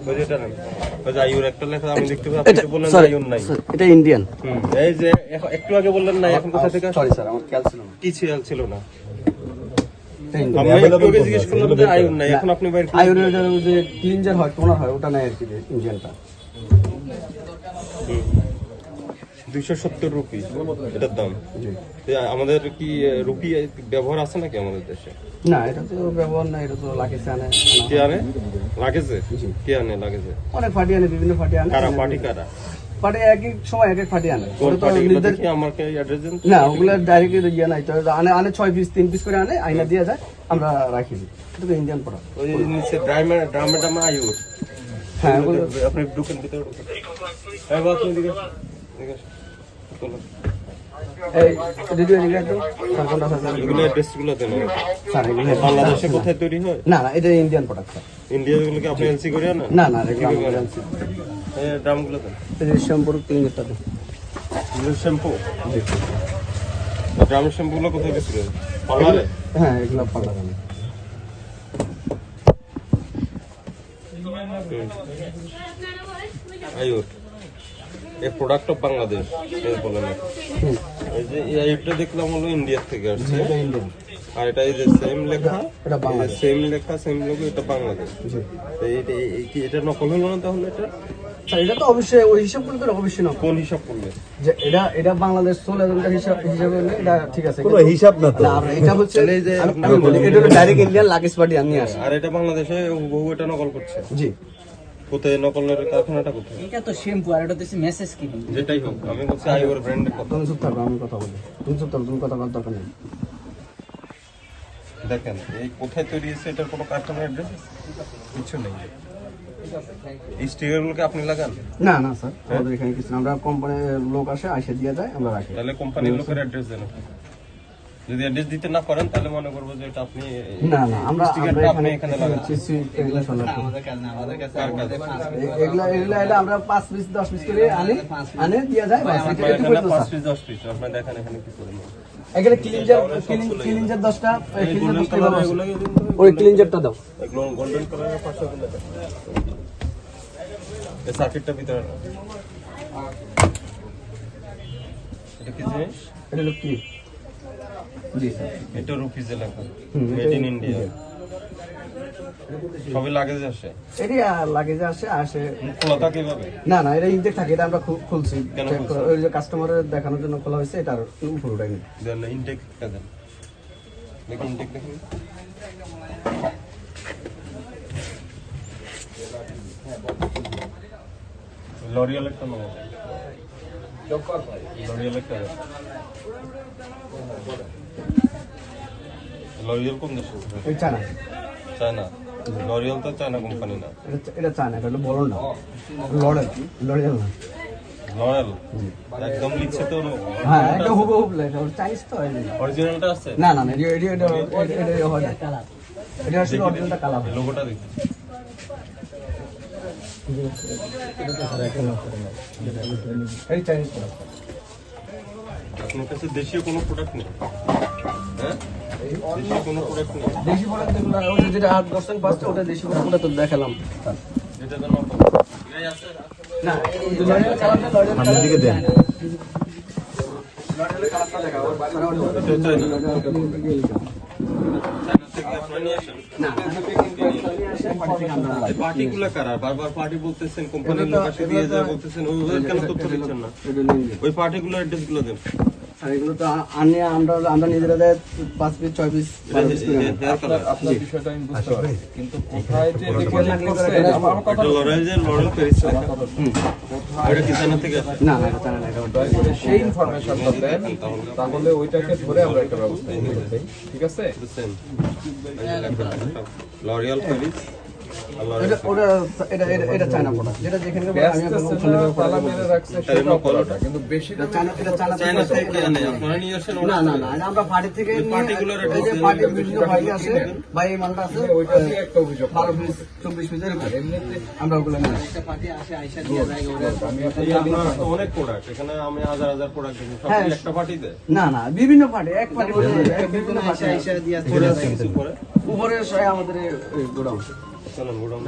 ওই যেটা না ওই যে আইউর একটা লেখা আমি দেখতে পাচ্ছি, আপনি বললেন আইউর নাই, এটা ইন্ডিয়ান। এই যে একটু আগে বললেন না, এখন কোথা থেকে? সরি স্যার, আমার খেয়াল ছিল না। কি ছিল না? আমি আমি একটু আগে জিজ্ঞেস করলাম যে আইউর নাই, এখন আপনি বাইরে আয়ুর্বেদ যে ক্লিনজার হয়, টোনার হয়, ওটা নাই আর কি, ইঞ্জিনটা 270 রুপি এটার দাম। আমাদের কি রুপি ব্যবহার আছে নাকি আমাদের দেশে? না, এটা তো ব্যবহার না, এটা তো লাগেছে আনে। কে আনে লাগেছে? কে আনে লাগেছে? অনেক পার্টি আনে, বিভিন্ন পার্টি আনে। কারা পার্টি কারা? পার্টি এক এক সময় এক এক পার্টি আনে। কোন ওটা তো পার্টিগুলো নির্ধারিত- দেখি আমাকে অ্যাড্রেস দেন। না, ওগুলো ডাইরেক্ট ইয়ে নাই তো, আনে 6 পিস 3 পিস করে আনে, আইনা দিয়ে যায়, আমরা রাখি দিই। এটা তো ইন্ডিয়ান প্রোডাক্ট। ওই নিচে ড্রামে টামে আইউর। হ্যাঁ, ওগুলো আপনি ঢুকেন ভিতরে ঢুকেন। এই বাস এদিকে এদিকে চলো। এই দিদি এদিকে একটু স্যার, কোনটা স্যার? এগুলো অ্যাড্রেসগুলো দেন। স্যার এগুলো বাংলাদেশে কোথায় তৈরি হয়? না না, এটা ইন্ডিয়ান প্রোডাক্ট স্যার। ইন্ডিয়াগুলোকে আপনি এলসি করে আনেন? না না, এগুলো আমরা জানছি। এই ড্রামগুলো দেন। এই যে শ্যাম্পুর ক্লিনিকটা দেন। এগুলো শ্যাম্পু। জি। ড্রামের শ্যাম্পুগুলো কোথায় বিক্রি হয়? পার্লারে? হ্যাঁ, এগুলো পাল্লা দাম। আইউর এই প্রোডাক্ট অফ বাংলাদেশ এই বলেন। এই যে এই আইউরটা দেখলাম হলো ইন্ডিয়া থেকে আসছে, এটা ইন্ডিয়ান। আর এটা এই যে সেম লেখা, এটা বাংলাদেশ। সেম লেখা সেম লোগো, এটা বাংলাদেশ। জি। তো কি এটা নকল হলো না তাহলে? এটা স্যার এটা তো অবশ্যই ওই হিসাব করলে তো অবশ্যই না, কোন হিসাব করলে? যে এটা বাংলাদেশ চলে এখানকার হিসাবে হলে এটা ঠিক আছে, কোনো হিসাব না তো। না, আর এটা হচ্ছে তাহলে এই যে আমি বলি, এটা হলো ডাইরেক্ট ইন্ডিয়ান লাগেজ পার্টি আমি আসি। আর এটা বাংলাদেশে বহু এটা নকল করছে। জি। কোথায় নকলের কারখানাটা কোথায়? এটা তো শ্যাম্পু আর এটা হচ্ছে মেসেজ কি? যেটাই হোক, আমি বলছি আইউর ব্র্যান্ডের কথা। তুমি চুপ থাকো, আমি কথা বলি। তুমি চুপ থাকো, তুমি কথা বলার দরকার নেই। দেখেন এই কোথায় তৈরি হয়েছে, এটার কোনো কারখানার অ্যাড্রেস কিছু নেই। এই স্টিকারগুলোকে আপনি লাগান? না না স্যার, আমাদের এখানে কিছু না, আমরা কোম্পানির লোক আসে দিয়ে যায়, আমরা রাখি। তাহলে কোম্পানির লোকের অ্যাড্রেস দেন। যদি অ্যাড্রেস দিতে না পারেন তাহলে মনে করবো যে এটা আপনি না না, আমরা স্টিকারটা আপনি এখানে লাগান। এগুলো চলে। আমাদের কাছে না, আমাদের কাছে কার কাছে? এগুলা এটা আমরা 5 পিস 10 পিস করে আনে দিয়ে যায়। বাস, এটা আপনার একটু এখানে করে দাও 5 স্যার। পিস 10 পিস আপনার দেখেন এখানে কি করে নেন। এখানে ক্লিনজার 10টা, ক্লিনজার 10টা দাও। এগুলোকে দিন তো। ওই ক্লিনজারটা দাও। এগুলো গোল্ডেন কালারের 500 গুলো দেন। এই সার্কিটটা ভিতরে না। এটা কি জিনিস? এটা হলো কি? জি স্যার। এটা রুপিজে লেখা, মেড ইন ইন্ডিয়া। সবই লাগেজ আসে। এটি লাগেজে আসে। খোলাটা কিভাবে? না না, এটা ইনটেক থাকে, এটা আমরা খুলছি। কেন check খুলছেন? করে- ওই যে কাস্টমারের দেখানোর জন্য খোলা হয়েছে, এটার পুরোটাই নেই। দেন ইনটেকটা দেন। দেখুন ইনটেক দেখুন। লরিয়াল একটা নাও। লরিয়াল একটা দেন। লরিয়াল কোন দেশ? এই চায়না। চায়না। লরিয়াল তো চায়না কোম্পানি না। এটা চায়না, এটা হলো বড় না, লরিয়াল না। লরিয়াল একদম লিখছে তো। হ্যাঁ, এটা হুবহু লেখা, ওটা চাইনিজ তো হয় না। অরিজিনালটা আছে? না না না, এটা হয় না। এটা আসলে অরিজিনালটা কালার হয়। লোগোটা দেখি। এই চাইনিজ প্রোডাক্ট। আপনার কাছে দেশীয় কোনো প্রোডাক্ট নেই? হ্যাঁ, দেশীয় কোনো প্রোডাক্ট নেই? দেশি প্রোডাক্ট যেগুলো, ওই যে যেটা 8% পাঁচটা, ওটা দেশি প্রোডাক্ট, ওটা তো দেখালাম। এটা তো নকল। এই আছে না, লরিয়াল কালারটা, সামনের দিকে দেন। লরিয়ালের কালারটা দেখাও। এটা চায়না। চায়না থেকে আপনারা নিয়ে আসেন। না, এই পার্টিগুলো কারা? বারবার পার্টি বলতেছেন, কোম্পানির লোক আসে দিয়ে যায় বলতেছেন, ওই কেন তথ্য দিচ্ছেন না? ওই পার্টিগুলোর অ্যাড্রেসগুলো দেন। আর এগুলো তো আমরা নিজেরা দেয় 5 পিস 6 পিস 12 পিস করে আনি। Hair colour. আপনার বিষয়টা আমি বুঝতে পারি, কিন্তু কোথায় যে আমার কথা এটা লরেল প্যারিস লেখা। ওইটা কি চায়না থেকে আসে? না না, এটা জানা না, এটা দয়া করে সেই ইনফরমেশনটা দেন, তাহলে ওইটাকে ধরে আমরা একটা ব্যবস্থা নিতে চাই। ঠিক আছে? সেম লরিয়াল প্যারিস আর লরিয়াল এটা চায়না প্রোডাক্ট, যেটা যেখানে আমি ব্যস্ত আপনাকে ছেলেরা ওখানে তালা মেরে রাখছে, তাই সেটাও নকল করা ওটা। যায়। কিন্তু বেশি এটা চায়না চায়না থেকে আনে, আপনারা নিয়ে আসেন। না না না, এটা আমরা পার্টি থেকে ওই নিয়ে, পার্টিগুলোর এই যে address পার্টির দেন। বিভিন্ন পার্টি আসে, বা এই মালটা আছে, ওইটা দিয়ে একটা অভিযোগ 12 পিস 24 পিস এরকম এমনিতে আমরা ওগুলো নিয়ে আসি। একটা পার্টি আসে আইসা দিয়ে যায় ওরা। আমি এই আপনার তো অনেক প্রোডাক্ট, এখানে আমি হাজার হাজার প্রোডাক্ট দেখি, সব হ্যাঁ। কি একটা পার্টিতে? না না, বিভিন্ন পার্টি, এক পার্টি বিভিন্ন পার্টি আইসা দিয়ে করে আছে কিছু করে। উপরে আমাদের গোডাউন। চলেন গোডাউন।